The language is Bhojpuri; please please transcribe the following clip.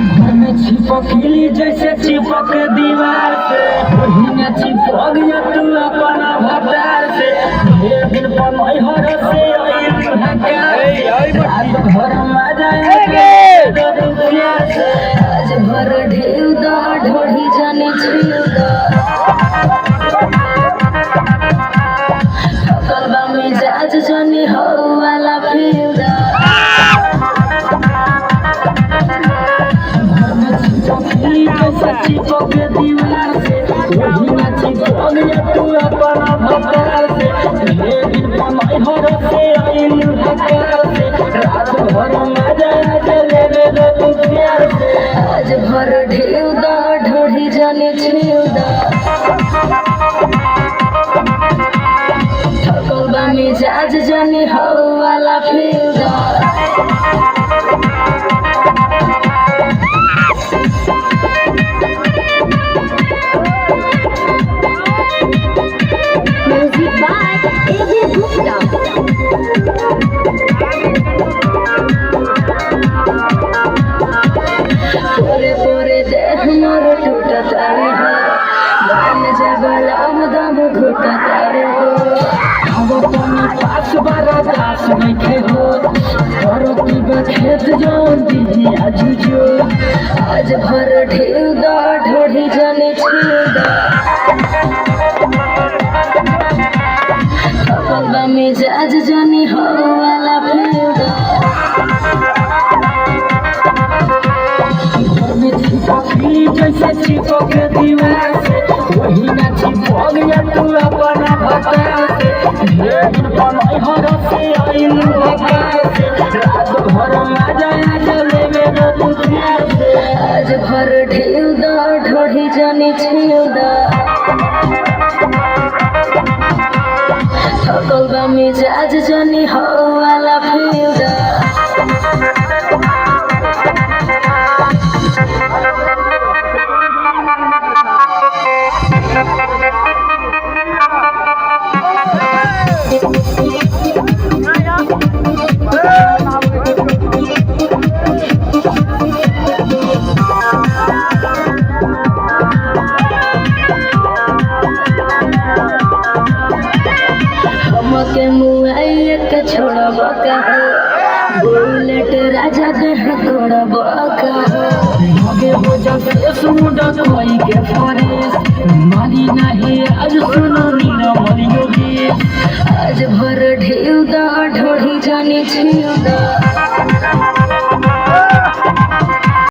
चिपकली जैसे चिपक दीवार से वही चिपक जा तू अपन भतार से दिन पर मैहर से रात भर मजा आज भर ढेउ दा ढोढ़ी जाने छिउ दा थकल बा मिजाज जाने हो वाला फिर दा चिपक दीवार से वही चिपक जा तू अपन भतार से दिन पर मैहर से भतार से रात भर मजा लेबे तू प्यार से आज भर ढेउ दा ढोढ़ी जाने छिउ दा थकल बा मिजाज जाने हो वाला फिर दा पोरे पोरे देह मोर टूटा तारे हो बान जबल दम घुटा तारे हो अब पानी पास बारा दास बैठे हो करो की बखेत जान दीदी आजुजो आज भर ढेउ दा ढोढ़ी जाने छिउ दा थकल बा मिजाज जाने हो वाला फिर दा चिपकली जैसे चिपक दीवार से वही चिपक जा तू अपन भतार से दिन पर मैहर से भतार से रात भर मजा लेबे तू प्यार से आज भर ढेउ दा ढोढ़ी जाने छिउ दा थकल बा मिजाज जाने हो वाला फिर दा हमके मुआइया के छोड़ब कहो बुलेट राजा देह तोड़ब कहो लगे हो जब समुद्र कोई के फरेस मारी नहीं आज सुनो नीना मरियोगे आज भर ढेउ दा ढोढ़ी जाने छिउ दा